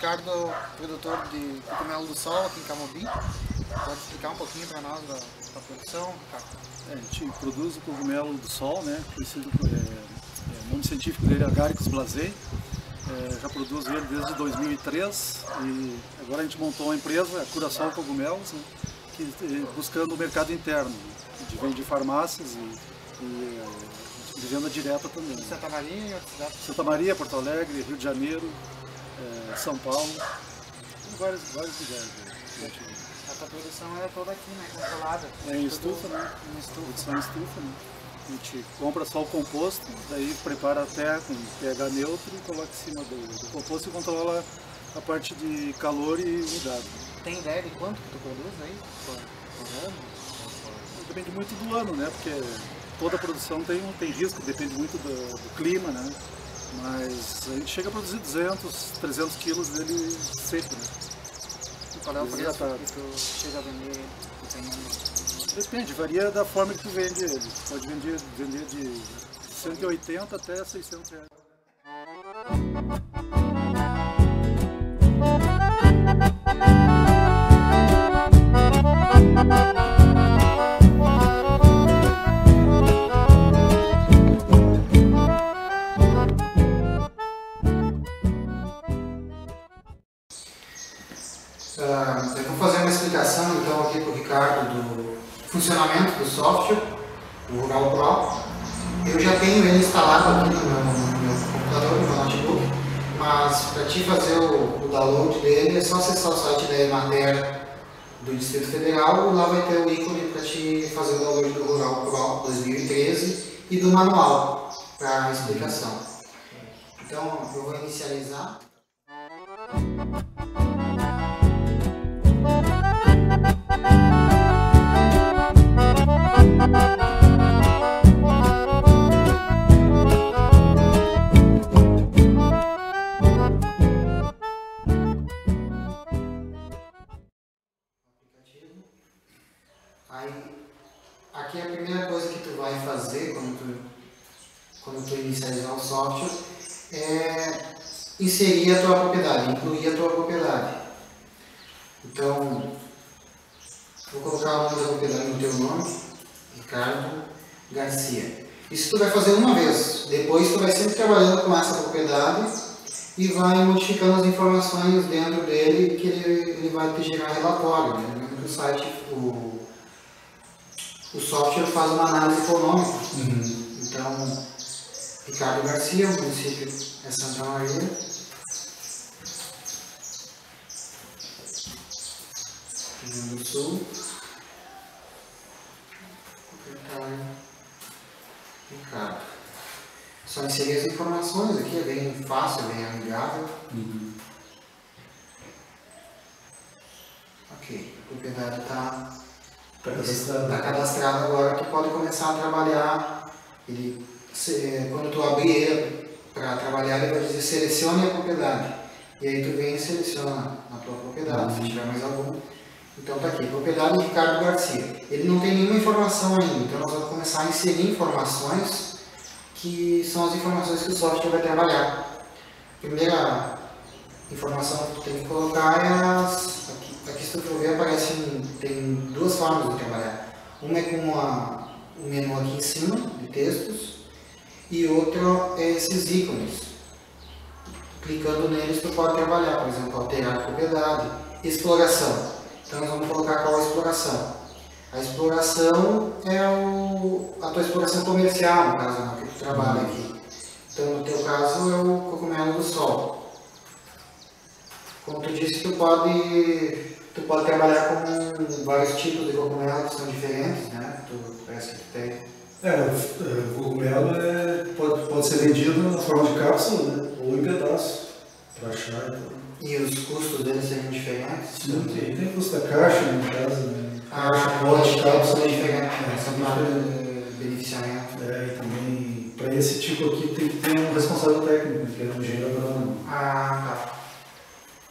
Ricardo, produtor de cogumelo do sol aqui em Camobi. Pode explicar um pouquinho para nós da produção, Ricardo? A gente produz o cogumelo do sol, né? Conhecido, o nome científico dele é Agaricus blazei. Já produzo ele desde 2003 e agora a gente montou uma empresa, a Curaçao Cogumelos, né? Buscando o mercado interno, de vende farmácias e de venda direta também. Santa Maria, Santa Maria, Porto Alegre, Rio de Janeiro, São Paulo, vários lugares. A produção é toda aqui, né? Controlada. Em estufa, né? Produção em estufa, né? A gente compra só o composto, daí prepara a terra com pH neutro e coloca em cima do composto e controla a parte de calor e umidade. Tem ideia de quanto que tu produz aí por ano? Depende muito do ano, né? Porque toda produção tem risco, depende muito do clima, né? Mas a gente chega a produzir 200, 300 quilos dele seco, né? E qual é o preço que tu chega a vender dependendo? Depende, varia da forma que tu vende ele. Pode vender de 180 até 600 reais. Eu vou fazer uma explicação então aqui para o Ricardo do funcionamento do software, o Rural Pro. Eu já tenho ele instalado aqui no meu computador, no meu notebook, mas para te fazer o download dele é só acessar o site da Emater do Distrito Federal e lá vai ter o ícone para te fazer o download do Rural Pro 2013 e do manual para a explicação. Então eu vou inicializar. Aí, aqui a primeira coisa que tu vai fazer quando tu inicializar o software é inserir a tua propriedade, incluir a tua propriedade. Então, vou colocar o nome da propriedade no teu nome, Ricardo Garcia. Isso tu vai fazer uma vez, depois tu vai sempre trabalhando com essa propriedade e vai modificando as informações dentro dele que ele vai te gerar relatório. Né? No site, o software faz uma análise econômica. Então, Ricardo Garcia, o município é Santa Maria. Rio Grande do Sul. Ricardo. Só inserir as informações aqui, é bem fácil, bem amigável. Ok, a propriedade está cadastrada agora, tu pode começar a trabalhar. Quando tu abrir ele para trabalhar, ele vai dizer selecione a propriedade. E aí tu vem e seleciona a tua propriedade, se tiver mais algum. Então está aqui, propriedade de Ricardo Garcia. Ele não tem nenhuma informação ainda, então nós vamos começar a inserir informações que são as informações que o software vai trabalhar. A primeira informação que tu tem que colocar é aqui se tu for ver, tem duas formas de trabalhar. Uma é com o menu aqui em cima, de textos, e outro é esses ícones. Clicando neles tu pode trabalhar, por exemplo, alterar a propriedade, exploração. Então nós vamos colocar qual é a exploração. A exploração é a tua exploração comercial, no caso, né, que tu trabalha aqui. Então no teu caso é o cogumelo do sol. Como tu disse, tu pode trabalhar com vários tipos de cogumelos que são diferentes, né? Parece que tu tem. O cogumelo pode ser vendido na forma de cápsula, né? Ou em pedaço, para achar. Então. E os custos deles seriam diferentes? Sim, tem custo da caixa, no caso, né? Pode cápsula diferente, são para beneficiamento. E também, para esse tipo aqui, tem que ter um responsável técnico, que é um engenheiro agrônomo. Tá.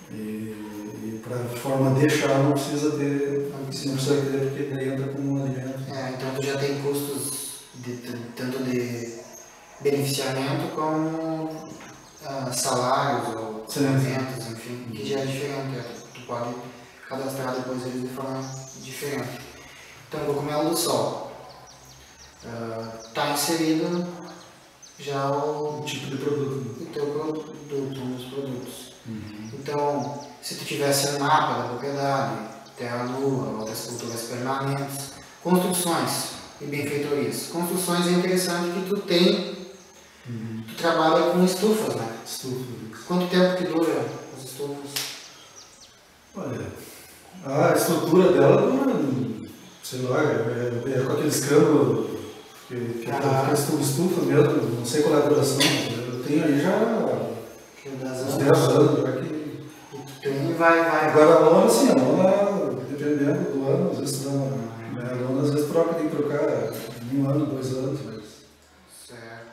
E para forma de achar não precisa ter, porque daí entra como um alimento. Então tu já tem custos tanto de beneficiamento como salários ou eventos, enfim. enfim, que já é diferente, tu pode cadastrar depois eles de forma diferente. Então, o cogumelo do sol está inserido já o tipo de produto. O teu produto, os produtos. Então, se tu tivesse um mapa da propriedade, terra-lua, outras culturas permanentes, construções e benfeitorias. Construções é interessante que tu tem, tu trabalha com estufas, né? Estufas. Quanto tempo que dura as estufas? Olha, a estrutura dela dura, sei lá, é com aqueles canos que estufa mesmo, não sei qual é a duração, eu tenho aí já uns 10 anos. Já que... E tu tem e vai. Agora a lona, sim, a lona, dependendo do ano, às vezes a lona às vezes tem que trocar 1 ano, 2 anos. Mas... Certo.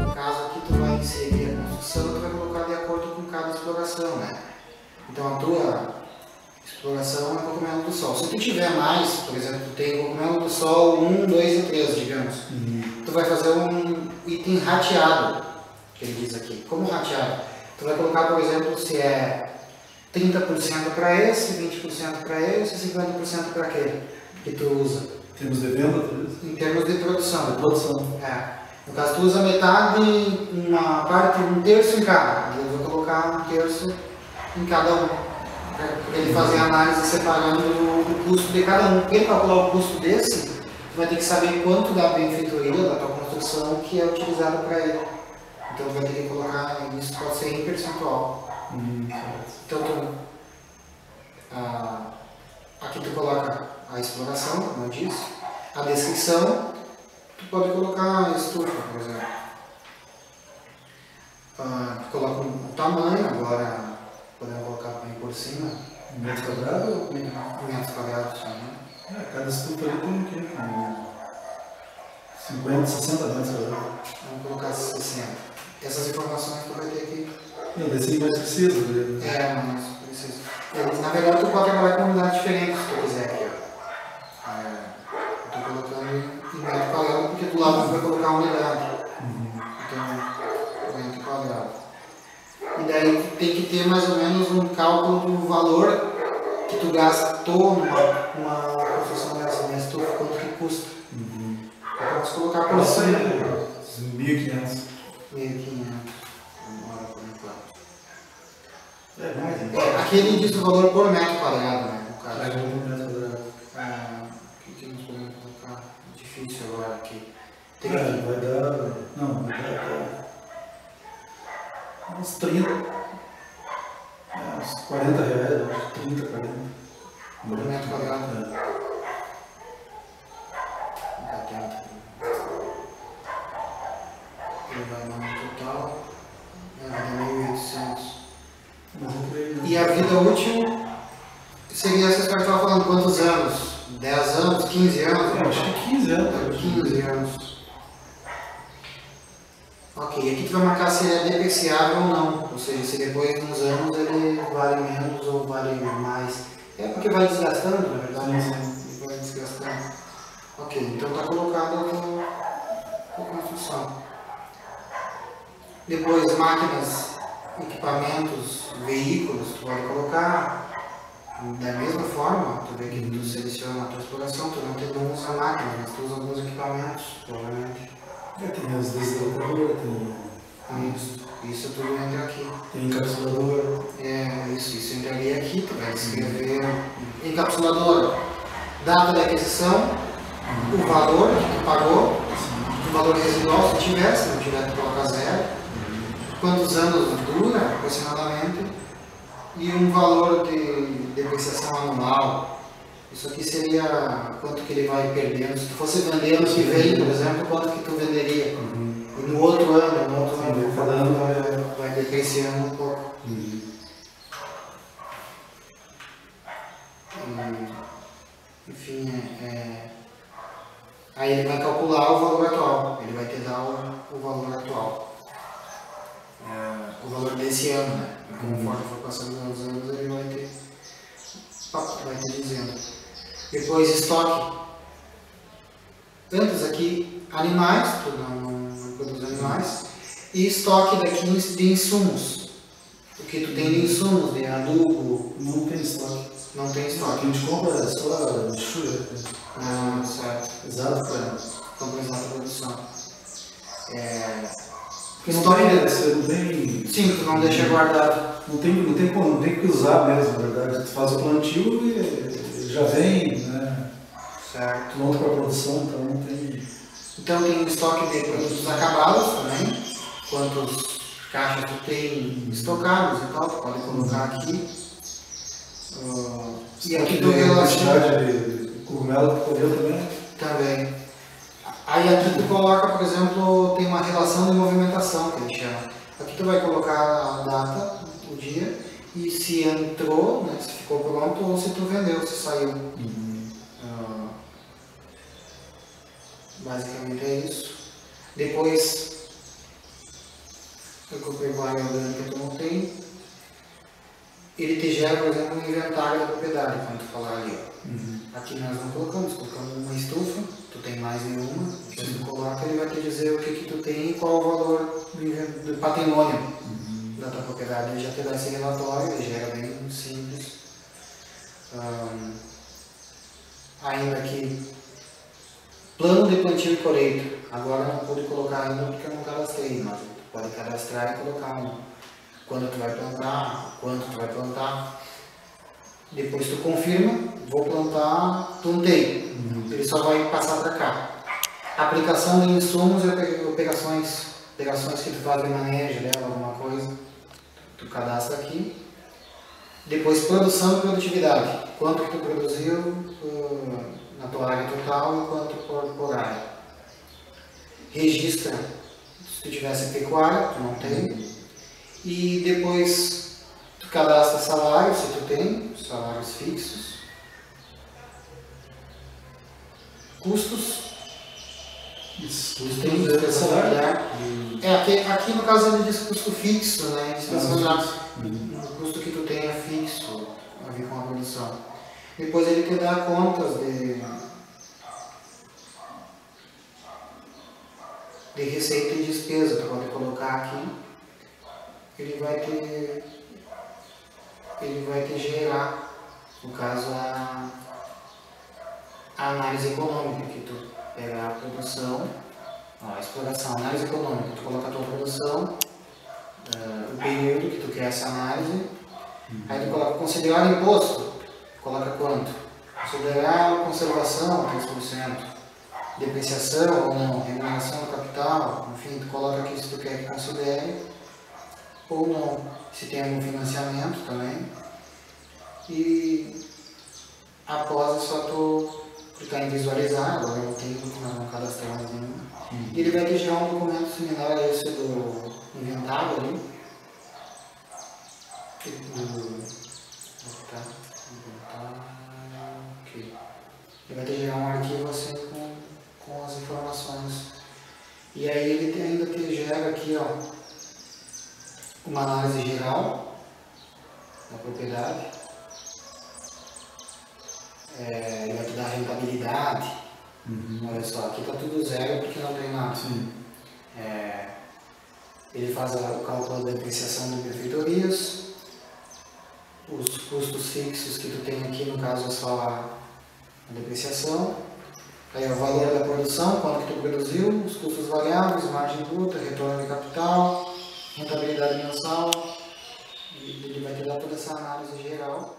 No caso aqui tu vai inserir a construção, tu vai colocar de acordo com cada exploração, né? Então a tua exploração é cogumelo do sol. Se tu tiver mais, por exemplo, tu tem cogumelo do sol 1, 2 e 3, digamos, tu vai fazer um item rateado, que ele diz aqui. Como rateado? Tu vai colocar, por exemplo, se é 30% para esse, 20% para esse e 50% para aquele que tu usa. Em termos de venda? Em termos de produção. De produção. No caso, tu usa metade, uma parte, 1/3 em cada. Eu vou colocar 1/3 em cada um. Para ele fazer a análise separando o custo de cada um. Para ele calcular o custo desse, tu vai ter que saber quanto da benfeitoria, da tua construção, que é utilizado para ele. Então tu vai ter que colocar, isso pode ser em percentual. Então aqui tu coloca a exploração, como eu disse, a descrição, tu pode colocar a estufa, por exemplo. Tu coloca o tamanho, agora podemos colocar bem por cima. Metro quadrado ou metros quadrados, né? Cada estufa ali tem o quê? 50, 60 metros quadrados. Vamos colocar 60. Essas informações tu vai ter que... Desse mais precisa. Mas precisa. Na verdade, tu pode trabalhar com unidades diferentes, se tu quiser aqui. Eu estou colocando em metro quadrado, porque do lado tu vai colocar a unidade. Então, metro quadrado. E daí tu tem que ter mais ou menos um cálculo do valor que tu gastou numa construção dessa, uma estufa, quanto que custa. Vamos colocar por cima. 1.500. 1.500. Mais, aqui ele diz o valor por metro quadrado, né? No caso. Por metro quadrado. O que nós podemos colocar? Difícil agora aqui. Vai dar. Não, vai dar. Uns 30. Uns 40 reais, acho. 30, 40. Por metro quadrado. Ele vai dar um total. Vai dar 1.800. E a vida útil seria essa que eu estava falando, quantos anos? 10 anos? 15 anos? Acho que 15 anos. 15 anos. Ok, aqui tu vai marcar se ele é depreciável ou não, ou seja, se depois de uns anos ele vale menos ou vale mais. É porque vai desgastando, na verdade, ele vai desgastando. Ok, então está colocado a construção. Depois máquinas, equipamentos, veículos, tu pode colocar da mesma forma, tu vê que tu seleciona a tua exploração, tu não usa máquinas, mas tu usa alguns equipamentos, provavelmente. Tem as desidratadoras, tem... Isso tudo entra aqui. Tem encapsulador. Isso entraria aqui, tu vai descrever encapsulador, data da aquisição, o valor que tu pagou, o valor residual se tiver, se não tiver tu coloca 0, quantos anos dura aproximadamente e um valor de depreciação anual. Isso aqui seria quanto que ele vai perdendo. Se tu fosse vender ano que vem, por exemplo, quanto que tu venderia? E no outro ano, cada ano vai depreciando um pouco. Enfim, aí ele vai calcular o valor atual. Ele vai te dar o valor atual. O valor desse ano, né? conforme for passando os anos, ele vai ter dizendo. Depois estoque. Antes aqui, animais, tu não produz animais, e estoque daqui de insumos. O que tu tem de insumos, de adubo. Não tem estoque. Não tem O que estoque. a gente compra é só churra. Ah, certo. Exato, cara. Compra exata produção. Porque não tem, você não tem. Sim, tu não deixa guardado. Não tem que usar mesmo, na verdade. Tu faz o plantio e já vem, né? Certo. Pronto para a produção, então não tem. Então tem estoque de produtos acabados também. Quantos caixas tu tem estocados e tal, tu pode colocar aqui. E aqui tu relaciona. A quantidade de cogumelo que colheu também. Também. Aí aqui tu coloca, por exemplo, tem uma relação de movimentação que ele chama. Aqui tu vai colocar a data, o dia, e se entrou, né, se ficou pronto, ou se tu vendeu, se saiu. Basicamente é isso. Depois, eu comprei uma área orgânica que tu não tem. Ele te gera, por exemplo, um inventário da propriedade, como tu falar ali. Aqui nós não colocamos uma estufa, tu tem mais de uma, depois tu coloca, ele vai te dizer o que tu tem e qual o valor do patrimônio da tua propriedade. Ele já te dá esse relatório, ele gera bem simples. Ainda aqui, plano de plantio e colheita. Agora eu não pude colocar ainda porque eu não cadastrei, mas tu pode cadastrar e colocar quando tu vai plantar, quanto tu vai plantar. Depois tu confirma, vou plantar, plantei. Ele só vai passar para cá. Aplicação de insumos e operações que tu faz de manejo dela, alguma coisa, tu cadastra aqui. Depois produção e produtividade. Quanto que tu produziu na tua área total e quanto por área. Registra, se tu tivesse pecuária, tu não tem. E depois tu cadastra salários, se tu tem, salários fixos. Custos. Isso, Tu tem despesa familiar. Aqui no caso ele diz custo fixo, né? Despesa familiar. O custo que tu tem é fixo, a ver com a produção. Depois ele te dá contas de receita e despesa, tu pode colocar aqui. Ele vai te gerar, no caso, a análise econômica, que tu pega a produção, a exploração, a análise econômica, tu coloca a tua produção, o período que tu quer essa análise, aí tu coloca considerar imposto, coloca quanto? Considerar conservação, 3%, depreciação ou não, remuneração do capital, enfim, tu coloca aqui se tu quer que considere ou não, se tem algum financiamento também. E após é só tu clicar em visualizar, agora eu tenho que nós não cadastramos nenhum. E ele vai te gerar um documento similar a esse do inventário ali. Okay. Ele vai te gerar um arquivo assim com as informações. E aí ele ainda te gera aqui, ó, uma análise geral da propriedade. Ele vai te dar rentabilidade. Olha só, aqui está tudo zero porque não tem nada. Ele faz o cálculo da depreciação de benfeitorias, os custos fixos que tu tem aqui, no caso é só a depreciação, aí o valor da produção, quanto que tu produziu, os custos variáveis, margem bruta, retorno de capital, rentabilidade mensal, e ele vai te dar toda essa análise geral.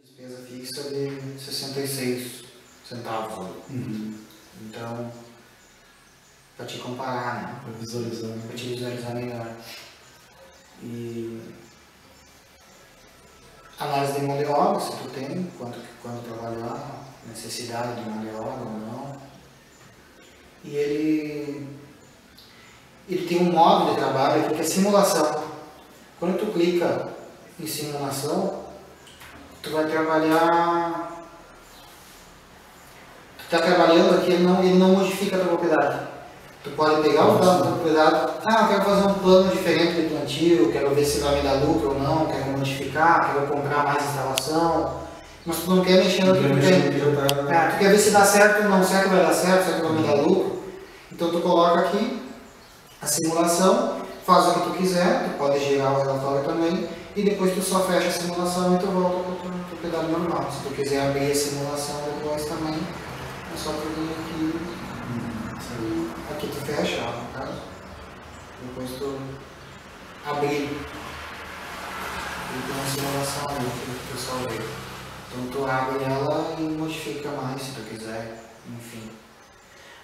Despesa fixa de 66 centavos. Então, para te comparar, né? Para visualizar. Para te visualizar melhor. E análise de mão de obra, se tu tem, quanto trabalhar, necessidade de mão de obra ou não. E ele tem um modo de trabalho aqui que é simulação. Quando tu clica em simulação, tu vai trabalhar... Tu está trabalhando aqui, ele não modifica a tua propriedade. Tu pode pegar os dados da propriedade, eu quero fazer um plano diferente de plantio, quero ver se vai me dar lucro ou não, quero modificar, quero comprar mais instalação, mas tu não quer mexer no que tu tem. Tu quer ver se dá certo ou não, certo vai dar certo, certo vai me dar lucro. Então tu coloca aqui a simulação, faz o que tu quiser, tu pode girar o relatório também, e depois tu só fecha a simulação e tu volta para a tua propriedade normal. Se tu quiser abrir a simulação depois também, é só tu vir aqui. Aqui tu fecha, no caso, depois tu abrir e tem uma simulação ali que o pessoal vê. Então tu abre ela e modifica mais se tu quiser, enfim.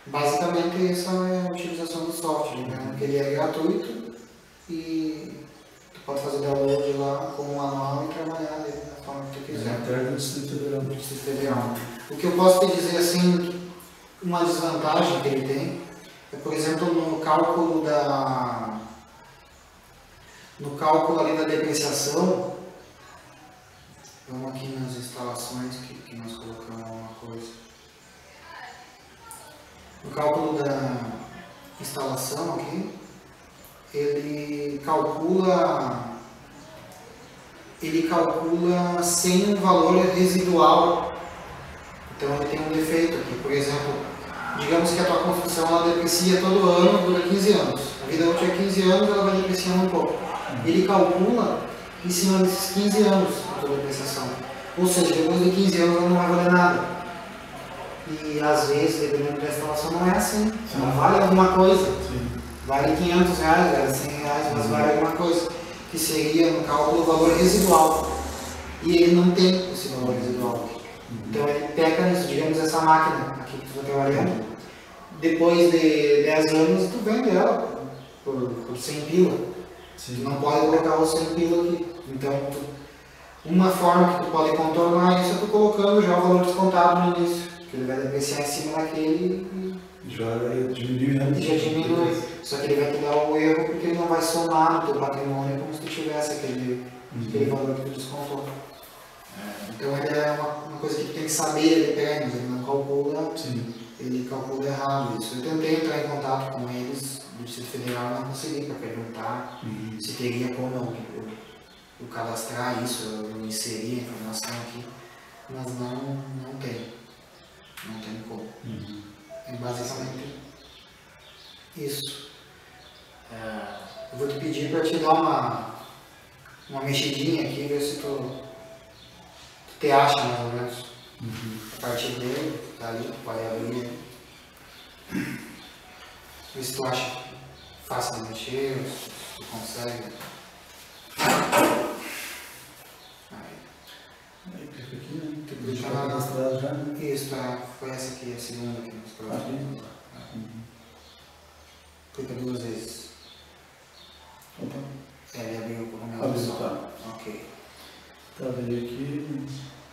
Basicamente essa é a utilização do software, né? Que ele é gratuito e tu pode fazer download lá com o manual e trabalhar dele da forma que tu quiser. Do Distrito Federal. O que eu posso te dizer assim, uma desvantagem que ele tem, por exemplo, no cálculo ali da depreciação, vamos aqui nas instalações que nós colocamos alguma coisa. No cálculo da instalação aqui, ele calcula sem um valor residual. Então ele tem um defeito aqui, por exemplo, digamos que a tua construção ela deprecia todo ano, dura 15 anos. A vida útil é 15 anos, ela vai depreciando um pouco. Ele calcula em cima desses 15 anos a tua depreciação. Ou seja, depois de 15 anos ela não vai valer nada. E às vezes, dependendo da instalação, não é assim. Não vale alguma coisa. Sim. Vale R$500, vale R$100, mas vale alguma coisa. Que seria, no cálculo, o valor residual. E ele não tem esse valor residual. Então ele pega nisso, digamos, essa máquina aqui que tu está trabalhando, depois de 10 anos tu vende ela por 100 pila. Sim. Tu não pode colocar os 100 pila aqui. Então, uma forma que tu pode contornar isso é tu colocando já o valor descontado no início, que ele vai depreciar em cima daquele e já diminui. Já diminui. Só que ele vai te dar o erro porque ele não vai somar no teu patrimônio como se tu tivesse aquele valor que tu descontou. Então ele é uma coisa que tu tem que saber, ele pega, mas ele não calcula, ele calcula errado isso. Eu tentei entrar em contato com eles do Distrito Federal, não consegui para perguntar se teria como eu cadastrar isso, eu inserir a informação aqui, mas não tem. Não tem como. É basicamente isso. Eu vou te pedir para te dar uma mexidinha aqui, ver se tu te acha mais ou menos. A partir dele, tá ali, tu pode abrir. Ver se tu acha fácil de mexer, se tu consegue. Aí clica aqui, né? Tu Deixa clica cadastrado já, né? Isso, foi essa aqui, a segunda que nós colocamos. Clica 2 vezes. Opa. Ele abriu por uma Abriu, tá. Ok. Tá, veio aqui,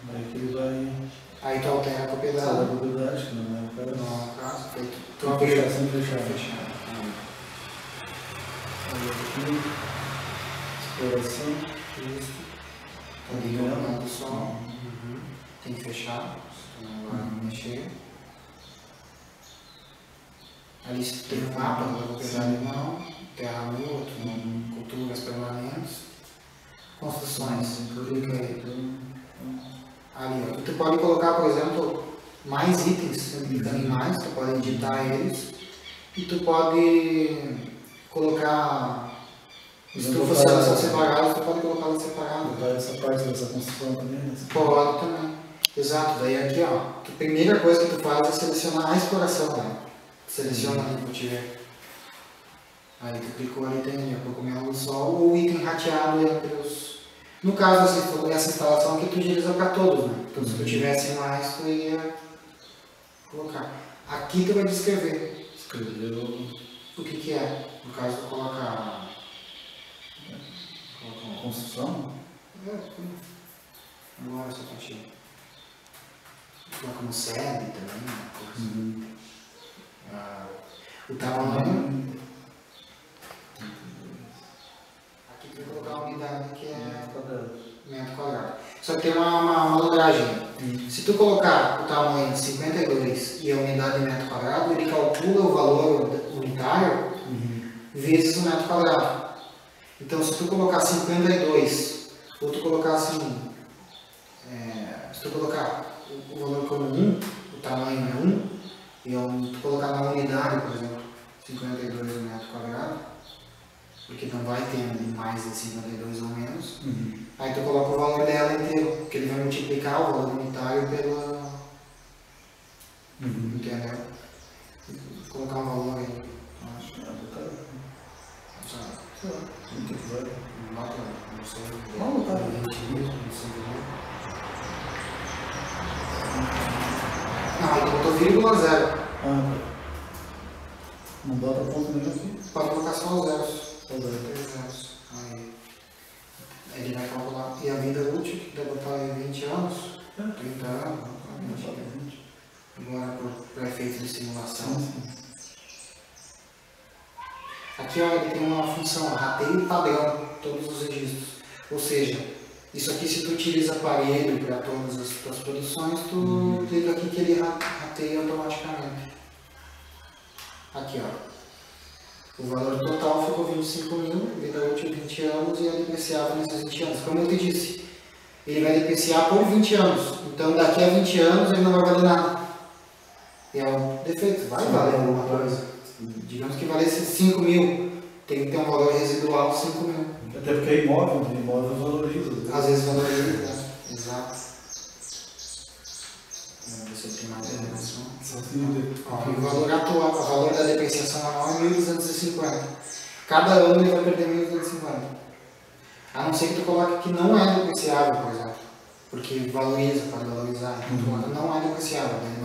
daí que ele vai... Aí tu altera a propriedade. Sai da propriedade, que não é o caso. Não é o caso, feito. Tu Sem abriu. fechar, sem fechar. Fechado. Aí aqui, exploração. Isso. Tá ligando o som. Tem que fechar, se tu não vai mexer. Ali se tu tem um mapa da propriedade não, terra nua, culturas permanentes, construções. Clica aí. Ali, ó. Tu pode colocar, por exemplo, mais itens, clicando em mais, tu pode editar eles e tu pode colocar estufas se elas são separadas, tu pode colocá-las separadas. Vai essa parte dessa construção também, né? Pode também. Exato, daí aqui ó, a primeira coisa que tu faz é selecionar a exploração, né? Seleciona ali que tu tiver. Aí tu clicou ali, tem ali, procurando do sol, ou o item rateado entre os... No caso, essa instalação aqui tu utiliza para todos, né? Então se tu tivesse mais, tu ia colocar. Aqui tu vai descrever. Escreveu... O que é? No caso tu coloca construção? Agora essa parte. Coloca como sede também, né? O tamanho. unidade que é metro quadrado. Só que tem uma malandragem. Se tu colocar o tamanho de 52 e a unidade de metro quadrado, ele calcula o valor unitário vezes o metro quadrado. Então, se tu colocar 52, ou tu colocar assim, se tu colocar o valor como 1, o tamanho é 1, e tu colocar na unidade, por exemplo, 52 metros quadrados, porque não vai ter mais de 52 ou menos, aí tu coloca o valor dela inteiro, porque ele vai multiplicar o valor unitário pela... Entendeu? Vou colocar um valor aí. Acho que é não sei. Não, tá. 20 mil, não sei. Não, ele botou vírgula zero. Não bota ponto nenhum aqui? Pode colocar só os zeros. Só os zeros. Aí ele vai calcular. E a vida útil, que deve botar aí 20 anos, 30 anos, 20. Agora para efeitos de simulação. Aqui ó, ele tem uma função, rateio padrão, todos os registros. Ou seja, isso aqui se tu utiliza aparelho para todas as tuas produções, tu clica aqui que ele rateia automaticamente. Aqui ó, o valor total ficou 25 mil, vida útil 20 anos e é depreciável nesses 20 anos. Como eu te disse, ele vai depreciar por 20 anos, então daqui a 20 anos ele não vai valer nada. É um defeito, vai valer alguma coisa. Digamos que valesse 5 mil, tem que ter um valor residual de 5 mil. Até porque é imóvel valoriza. Às vezes valoriza, exato. Vamos ver se eu tenho mais informação. O valor atual, o valor da depreciação anual é 1.250. Cada ano ele vai perder 1.250. A não ser que tu coloque que não é depreciável, por exemplo. Porque valoriza, pode valorizar. Então não é depreciável, ele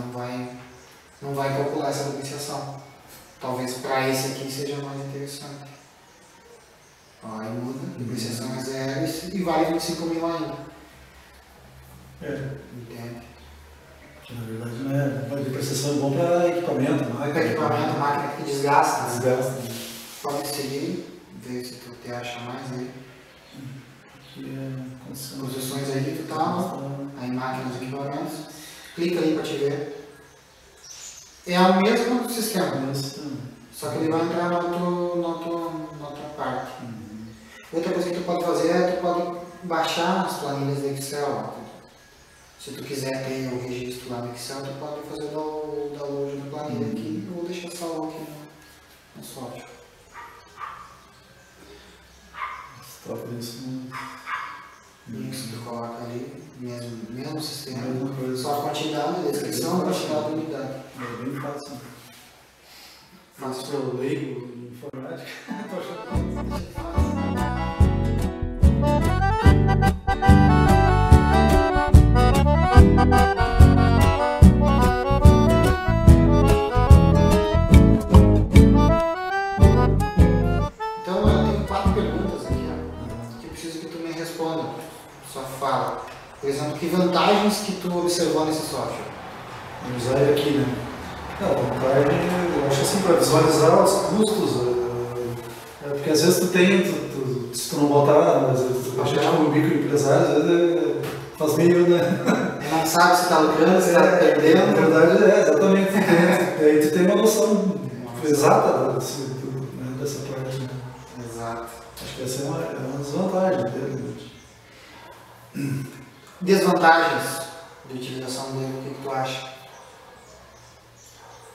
não vai calcular essa depreciação. Talvez para esse aqui seja mais interessante. Ó, aí muda, depreciação é zero e vale 25 mil ainda. Entende? Que na verdade não é. A depreciação é bom para equipamento, Para equipamento, máquina que desgasta. Desgasta. Pode seguir, ver se tu te acha mais aí. Aqui é posições aí que tu tá, aí máquinas e equipamentos. Clica ali para te ver. É o mesmo sistema, só que ele vai entrar na outra parte. Outra coisa que tu pode fazer é tu pode baixar as planilhas do Excel. Se tu quiser ter o registro lá no Excel, tu pode fazer o download da planilha aqui. Eu vou deixar salvo aqui no software. Isso, tu coloca ali, mesmo sistema, só a quantidade, a descrição, a quantidade da unidade. É bem fácil. Fácil. Sou leigo em informática. Então eu tenho 4 perguntas aqui, ó, que eu preciso que tu me responda. Só fala. Por exemplo, que vantagens que tu observou nesse software? Usar ele aqui, né? Não, vantagem, eu acho assim, para visualizar os custos, porque às vezes tu tem, se tu não botar, às vezes a gente como microempresário, às vezes faz meio, né? Não sabe se está lucrando, se está perdendo. Na verdade, exatamente. Aí tu tem uma noção exata dessa parte, né? Exato. Acho que essa é uma desvantagem dele. Desvantagens de utilização dele, o que tu acha?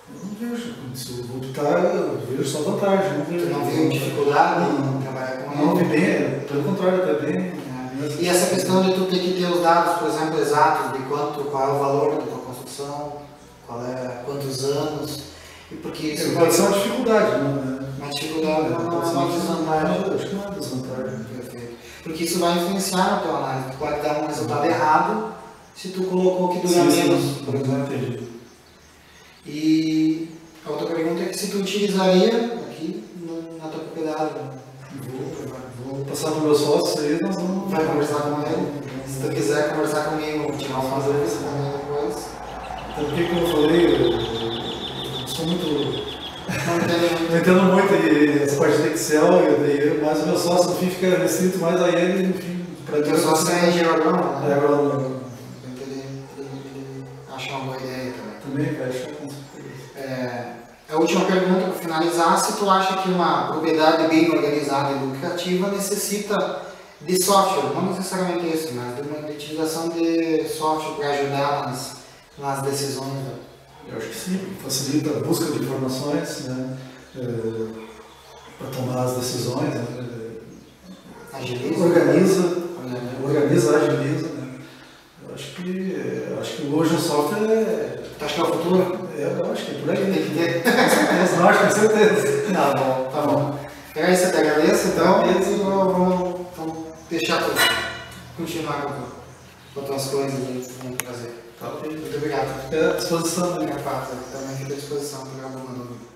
Eu não vejo. Se eu vou optar, eu vejo só vantagem. Tu não viu dificuldade em trabalhar com ele? Não vi bem, pelo contrário, até bem. E essa questão de tu ter que ter os dados, por exemplo, exatos de qual é o valor da tua construção, quantos anos, e porque isso pode ser uma dificuldade, né? Uma dificuldade, não é uma desvantagem. Acho que não é desvantagem. Perfeito. Porque isso vai influenciar na tua análise. Tu pode dar um resultado errado se tu colocou que dura menos, por exemplo. E a outra pergunta é que se tu utilizaria aqui na tua propriedade. Vou passar para o meu sócio aí, nós vamos... Vai conversar com ele. Se tu quiser conversar comigo, tirar uma entrevista também depois. Até porque, como eu falei, eu sou muito Não entendo muito essa parte de Excel, mas o meu sócio no fim fica restrito mais a ele, no fim, para o sócio é engenheiro agrônomo, né? É agrônomo. Ele acha uma boa ideia também. Também, fecha com certeza. A última pergunta, para finalizar, se tu acha que uma propriedade bem organizada e lucrativa necessita de software, não necessariamente isso, mas de uma utilização de software para ajudar nas decisões. Eu acho que sim, facilita a busca de informações, né, para tomar as decisões, né, agiliza, agiliza. Né. Eu acho que hoje o software Tu acha que é o futuro? Eu acho que é por aí. Tem que ter. Com certeza, não, acho que com certeza. Tá bom. É isso, eu te agradeço, então, e vamos deixar tu continuar com as tuas coisas e vamos fazer. Tá ok. Muito obrigado. Fica à disposição. Também fica à disposição para alguma dúvida.